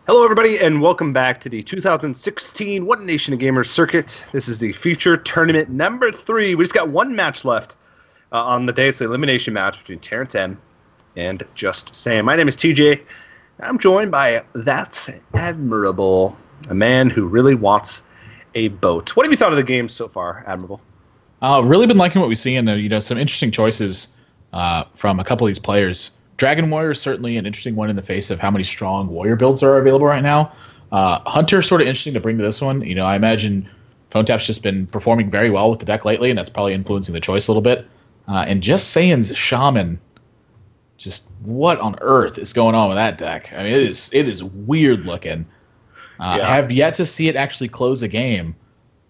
Hello, everybody, and welcome back to the 2016 One Nation of Gamers circuit. This is the feature tournament number 3. We just got one match left on the day. It's the elimination match between Terrence M and Just Sam. My name is TJ. I'm joined by That's Admirable, a man who really wants a boat. What have you thought of the game so far, Admirable? Really been liking what we see, and some interesting choices from a couple of these players. Dragon Warrior is certainly an interesting one in the face of how many strong warrior builds are available right now. Hunter sort of interesting to bring to this one. I imagine Phone Tap's just been performing very well with the deck lately, and that's probably influencing the choice a little bit. And Just Saying's Shaman, just what on earth is going on with that deck? I mean, it is weird looking. Have yet to see it actually close a game,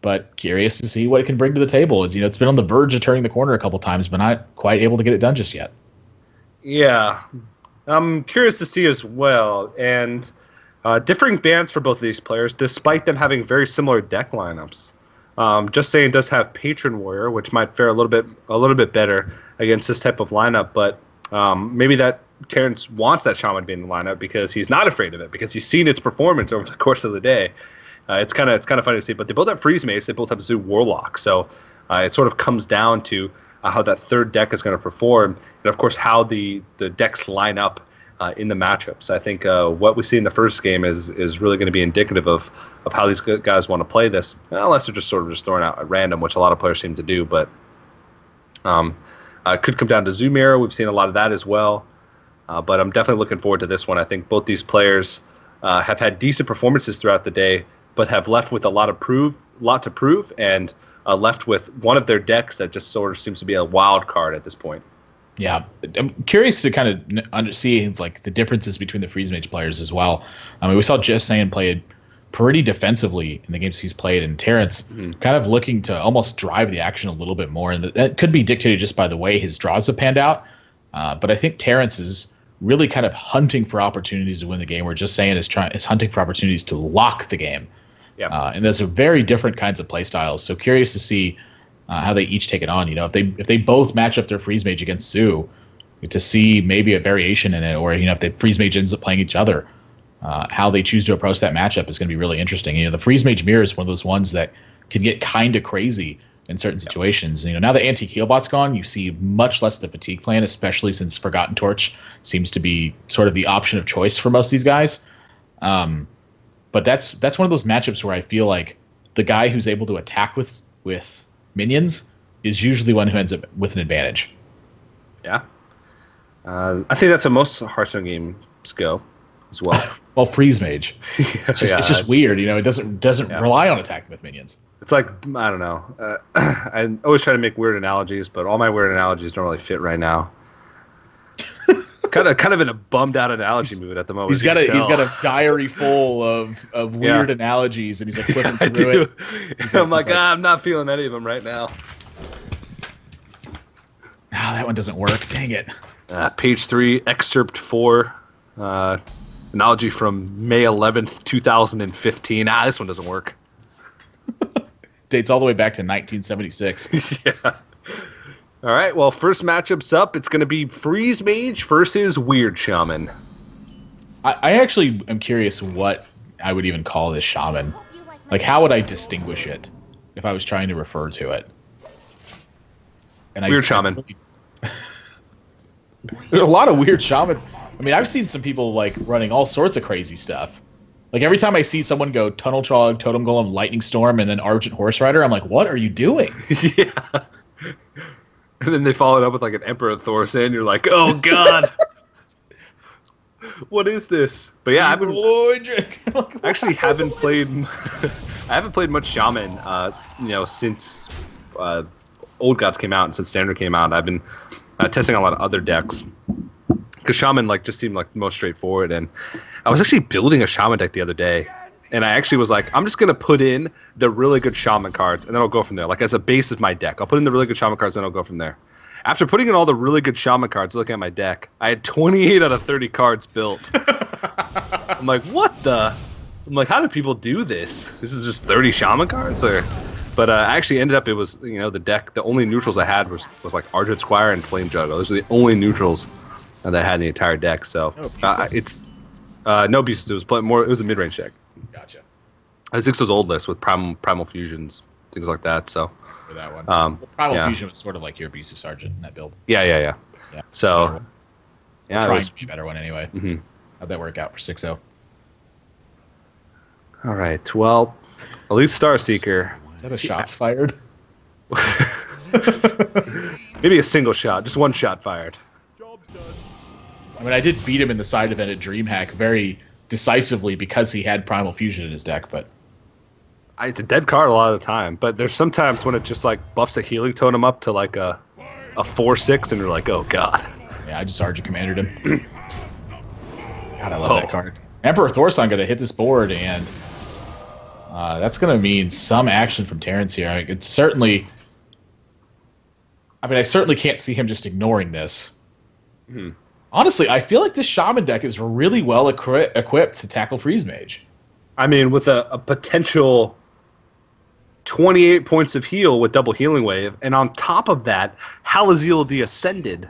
but curious to see what it can bring to the table. It's been on the verge of turning the corner a couple times, but not quite able to get it done just yet. Yeah, I'm curious to see as well, and differing bands for both of these players, despite them having very similar deck lineups. Just Saying does have Patron Warrior, which might fare a little bit better against this type of lineup, but maybe that Terrence wants that Shaman to be in the lineup because he's not afraid of it, because he's seen its performance over the course of the day. It's kind of funny to see, but they both have Freeze Mage, they both have Zoo Warlock, so it sort of comes down to how that third deck is going to perform, and of course how the decks line up in the matchups. I think what we see in the first game is really going to be indicative of how these guys want to play this, unless they're just sort of just throwing out at random, which a lot of players seem to do. But it could come down to Zoo Mirror. We've seen a lot of that as well. But I'm definitely looking forward to this one. I think both these players have had decent performances throughout the day, but have left with a lot to prove, and left with one of their decks that just sort of seems to be a wild card at this point. Yeah, I'm curious to kind of see like the differences between the Freeze Mage players as well. I mean, we saw Just Saying play pretty defensively in the games he's played, and Terrence kind of looking to almost drive the action a little bit more, and that could be dictated just by the way his draws have panned out. But I think Terrence is really kind of hunting for opportunities to win the game, where Just Saying is hunting for opportunities to lock the game. Yeah, and those are very different kinds of play styles. So curious to see how they each take it on. If they both match up their Freeze Mage against Zoo, to see maybe a variation in it, or if the Freeze Mage ends up playing each other, how they choose to approach that matchup is going to be really interesting. The Freeze Mage Mirror is one of those ones that can get kind of crazy in certain situations. Now that Anti-Keelbot's gone, you see much less of the fatigue plan, especially since Forgotten Torch seems to be sort of the option of choice for most of these guys. But that's one of those matchups where I feel like the guy who's able to attack with minions is usually one who ends up with an advantage. Yeah. I think that's how most Hearthstone games go as well. Well, Freeze Mage. It's just weird. It doesn't rely on attacking with minions. It's like, I don't know. I always try to make weird analogies, but all my weird analogies don't really fit right now. kind of in a bummed out analogy mood at the moment. He's got a diary full of weird analogies, and he's like flipping through it. I'm like, I'm not feeling any of them right now. That one doesn't work. Dang it. Page 3, excerpt 4, analogy from May 11th, 2015. This one doesn't work. Dates all the way back to 1976. Yeah. All right, well, first matchup's up. It's going to be Freeze Mage versus Weird Shaman. I actually am curious what I would even call this Shaman. Like, how would I distinguish it if I was trying to refer to it? And Weird Shaman. There's a lot of Weird Shaman. I mean, I've seen some people, like, running all sorts of crazy stuff. Like, every time I see someone go Tunnel Trog, Totem Golem, Lightning Storm, and then Argent Horse Rider, I'm like, what are you doing? Yeah. And then they follow it up with like an Emperor Thorson. You're like, oh god, what is this? But yeah, I actually haven't played. I haven't played much Shaman, since Old Gods came out and since Standard came out. I've been testing a lot of other decks because Shaman just seemed like the most straightforward. And I was actually building a Shaman deck the other day. And I actually was like, I'm just going to put in the really good Shaman cards, and then I'll go from there. Like, as a base of my deck. I'll put in the really good Shaman cards, and I'll go from there. After putting in all the really good Shaman cards, looking at my deck, I had 28 out of 30 cards built. I'm like, what the? I'm like, how do people do this? This is just 30 Shaman cards? But I actually ended up, it was, the deck, the only neutrals I had was like Argent Squire and Flame Juggle. Those are the only neutrals that I had in the entire deck. So No beasts. It was more. It was a mid-range deck. Gotcha. Xix's old list with primal fusions, things like that. So For that one. Um, Primal Fusion was sort of like your abusive sergeant in that build. Yeah. Yeah. So yeah, trying to be a better one anyway. Mm-hmm. How'd that work out for 6-0? All right. Well, at least Starseeker. Is that a shots fired? Maybe a single shot, just one shot fired. I mean, I did beat him in the side event at DreamHack very decisively because he had Primal Fusion in his deck, but It's a dead card a lot of the time, but there's sometimes when it just like buffs a healing totem up to like a 4/6, and you're like, oh god. yeah, I just Sergeant Commanded him. God, I love that card. Emperor Thorson going to hit this board, and that's going to mean some action from Terrence here. It's certainly... I mean, I certainly can't see him just ignoring this. Honestly, I feel like this Shaman deck is really well equipped to tackle Freeze Mage. I mean, with a potential 28 points of heal with double healing wave, and on top of that, Halaziel Ascended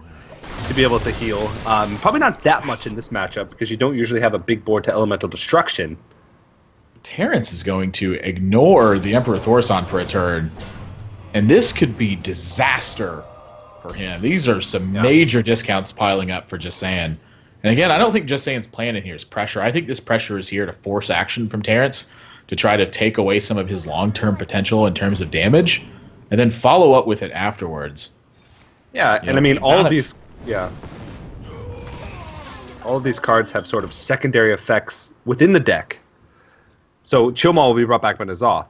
to be able to heal. Probably not that much in this matchup because you don't usually have a big board to Elemental Destruction. Terrence is going to ignore the Emperor Thorson for a turn, and this could be disaster for him. These are some major discounts piling up for Jisayan. And again, I don't think Jisayan's plan in here is pressure. I think this pressure is here to force action from Terrence to try to take away some of his long-term potential in terms of damage, and then follow up with it afterwards. Yeah, and I mean, all of these cards have sort of secondary effects within the deck. So Chill Maul will be brought back when it's off.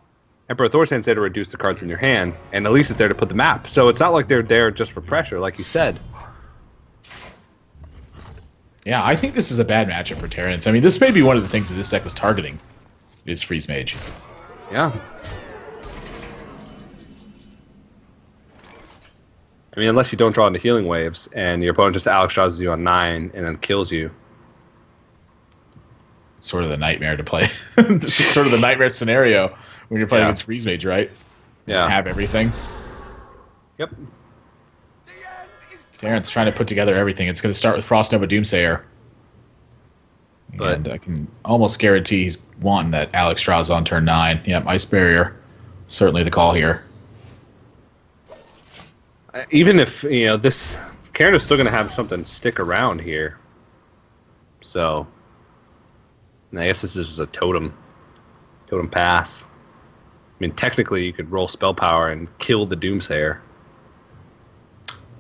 Emperor Thorsan's there to reduce the cards in your hand, and Elise is there to put the map. So it's not like they're there just for pressure, like you said. Yeah, I think this is a bad matchup for Terrence. I mean, this may be one of the things that this deck was targeting, is Freeze Mage. Yeah. I mean, unless you don't draw into healing waves, and your opponent just Alex draws you on 9 and then kills you. Sort of the nightmare to play. Sort of the nightmare scenario when you're playing against Freeze Mage, right? Just have everything. Yep. Terrence trying to put together everything. It's going to start with Frost Nova Doomsayer. But and I can almost guarantee he's wanting that Alex draws on turn 9. Yep, Ice Barrier. Certainly the call here. Even if, this... Karen is still going to have something stick around here. So... I guess this is a totem pass. I mean, technically, you could roll spell power and kill the Doomsayer.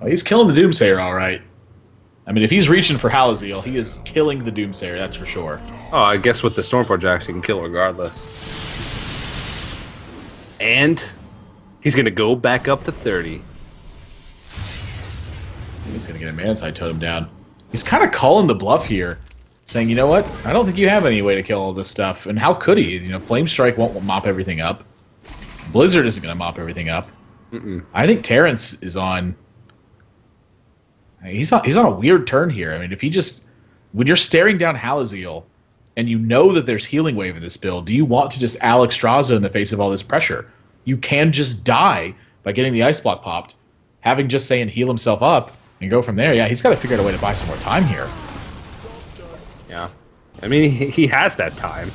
Well, he's killing the Doomsayer, all right. I mean, if he's reaching for Halaziel, he is killing the Doomsayer, that's for sure. Oh, I guess with the Stormforge axe, you can kill regardless. And he's going to go back up to 30. He's going to get a Manaside Totem down. He's kind of calling the bluff here, saying, you know what? I don't think you have any way to kill all this stuff. And how could he? Flame Strike won't mop everything up. Blizzard isn't going to mop everything up. I think Terrence is on... He's on a weird turn here. I mean, if he just... When you're staring down Halaziel, and you know that there's Healing Wave in this build, do you want to just Alex Straza in the face of all this pressure? You can just die by getting the Ice Block popped, having Jisayan heal himself up, and go from there. Yeah, he's got to figure out a way to buy some more time here. Yeah. I mean, he has that time.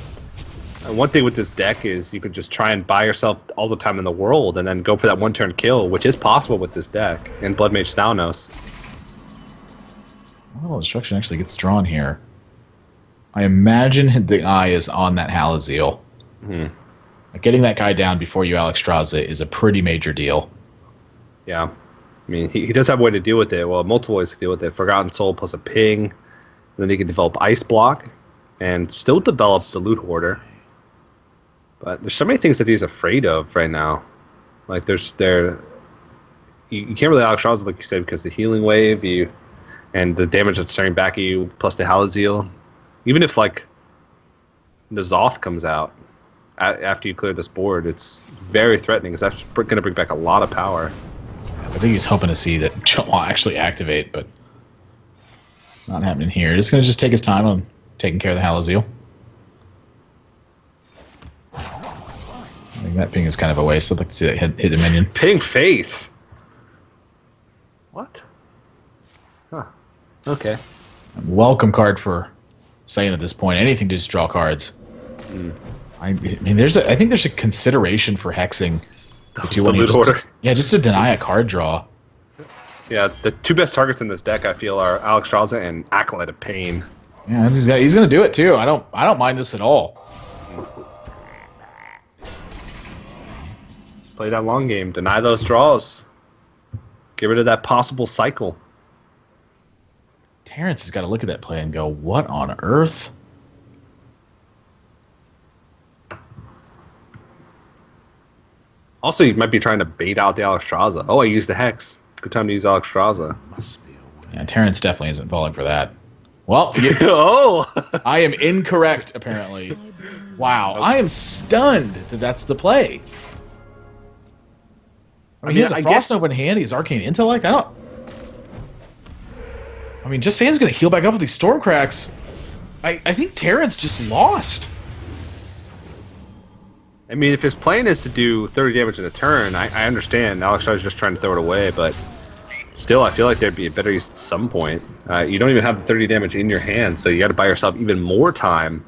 And one thing with this deck is you can just try and buy yourself all the time in the world and then go for that one-turn kill, which is possible with this deck in Blood Mage Thalnos. Well, Destruction actually gets drawn here. I imagine the eye is on that Halaziel. Getting that guy down before you Alex Straza is a pretty major deal. Yeah. I mean, he does have a way to deal with it. Well, multiple ways to deal with it. Forgotten Soul plus a ping. Then he can develop Ice Block and still develop the Loot Hoarder. But there's so many things that he's afraid of right now. Like, you can't really Alex Straza, like you said, because the Healing Wave, and the damage that's staring back at you, plus the Halaziel. Even if, like, the Zoth comes out after you clear this board, it's very threatening, because that's going to bring back a lot of power. I think he's hoping to see that Chill Maul actually activate, but not happening here. He's going to just take his time on taking care of the Halaziel. I think that ping is kind of a waste. I'd like to see that hit a minion. Ping face? What? Huh. Okay. Welcome card for Saiyan at this point. Anything to just draw cards. I mean, I think there's a consideration for hexing the 2-1. Just to deny a card draw. Yeah, the two best targets in this deck, I feel, are Alexstrasza and Acolyte of Pain. Yeah, he's going to do it too. I don't mind this at all. Play that long game. Deny those draws. Get rid of that possible cycle. Terrence has got to look at that play and go, what on earth? Also, you might be trying to bait out the Alexstrasza. Oh, I used the Hex. Good time to use Alexstrasza. Yeah, Terrence definitely isn't falling for that. Well, oh! I am incorrect, apparently. Wow, I am stunned that that's the play. I mean, he has a Frost Nova in hand. He has Arcane Intellect. I mean, just Saiyajin's going to heal back up with these Stormcracks. I think Terrence just lost. I mean, if his plan is to do 30 damage in a turn, I understand. Alexstrasza's just trying to throw it away, but still, I feel like there'd be a better use at some point. You don't even have the 30 damage in your hand, so you got to buy yourself even more time.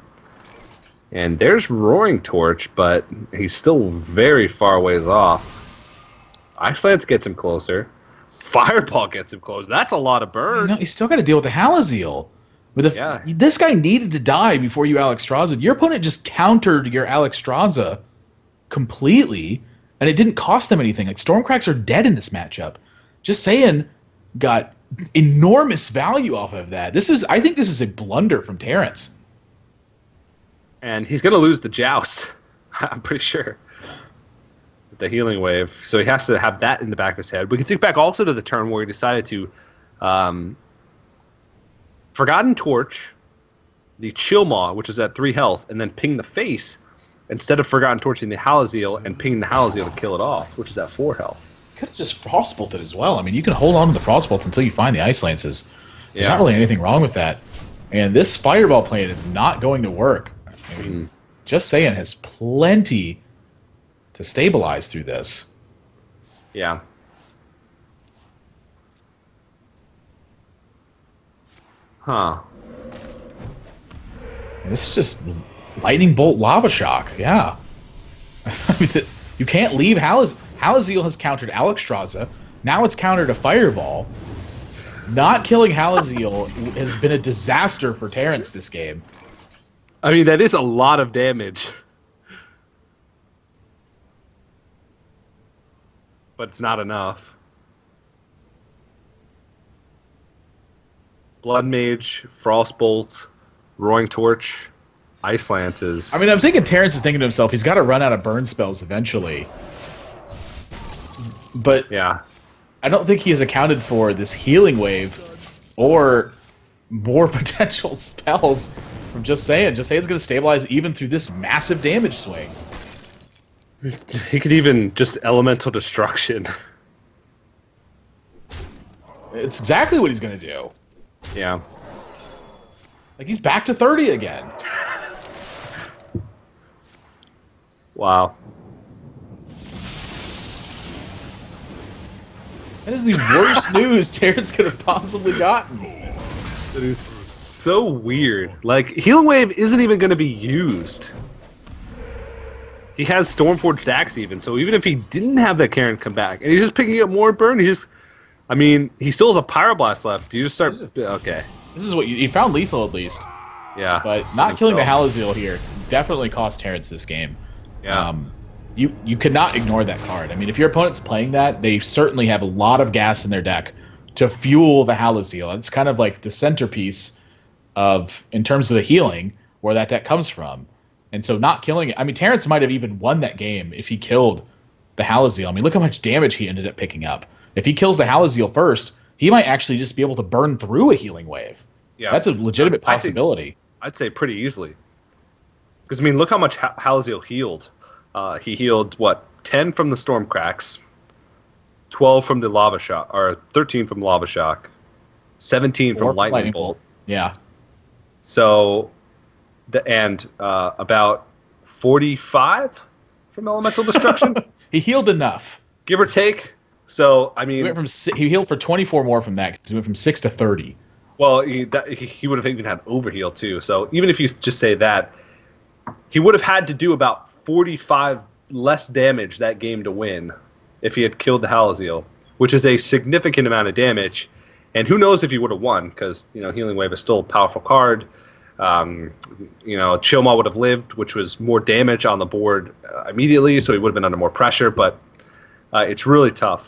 And there's Roaring Torch, but he's still very far ways off. Ice Lance gets him closer. Fireball gets him close. That's a lot of burn. No, he's still got to deal with the Halazeal. This guy needed to die before you Alexstrasza. Your opponent just countered your Alexstrasza completely, and it didn't cost them anything. Like, Stormcracks are dead in this matchup. Just saying, got enormous value off of that. I think this is a blunder from Terrence. And he's going to lose the Joust. I'm pretty sure. With the Healing Wave. So he has to have that in the back of his head. We can think back also to the turn where he decided to Forgotten Torch, the Chill Maw, which is at 3 health, and then ping the face instead of Forgotten Torching the Halazeal and pinging the Halazeal to kill it off, which is at 4 health. Could have just Frostbolted as well. I mean, you can hold on to the Frostbolts until you find the Ice Lances. There's not really anything wrong with that. And this Fireball plan is not going to work. I mean, Just Saying has plenty to stabilize through this. Yeah. Huh. And this is just Lightning Bolt Lava Shock. Yeah. I mean, you can't leave Halazeal has countered Alexstrasza. Now it's countered a Fireball. Not killing Halazeal has been a disaster for Terrence this game. I mean, that is a lot of damage. But it's not enough. Blood Mage, Frostbolt, Roaring Torch, Ice Lances. I mean, I'm thinking Terrence is thinking to himself, he's got to run out of burn spells eventually. But yeah, I don't think he has accounted for this Healing Wave or more potential spells from Just Saying. Just Saying's going to stabilize even through this massive damage swing. He could even just Elemental Destruction. It's exactly what he's going to do. Yeah. Like, he's back to 30 again. Wow. That is the worst news Terrence could have possibly gotten. It is so weird. Like, Healing Wave isn't even going to be used. He has Stormforged Axe even, so even if he didn't have that Karen come back, and he's just picking up more burn, I mean, he still has a Pyroblast left. You just start... Okay. This is what you found lethal at least. Yeah. But not killing the Halazeal here definitely cost Terrence this game. Yeah. You could not ignore that card. I mean, if your opponent's playing that, they certainly have a lot of gas in their deck to fuel the Halazeal. It's kind of like the centerpiece in terms of the healing, where that deck comes from. And so not killing it... I mean, Terrence might have even won that game if he killed the Halazeal. I mean, look how much damage he ended up picking up. If he kills the Halazeal first, he might actually just be able to burn through a Healing Wave. Yeah, that's a legitimate possibility. I'd say pretty easily. Because, I mean, look how much Halazeal healed. He healed, what, 10 from the Stormcracks, 12 from the Lava Shock, or 13 from Lava Shock, 17 from Lightning Bolt. Yeah. So, about 45 from Elemental Destruction. He healed enough, give or take. So, I mean, he healed for 24 more from that because he went from 6 to 30. Well, he would have even had overheal too. So even if you just say that, he would have had to do about 45 less damage that game to win if he had killed the Halaziel, which is a significant amount of damage. And who knows if he would have won, because Healing Wave is still a powerful card. Chilma would have lived, which was more damage on the board immediately, so he would have been under more pressure. But it's really tough.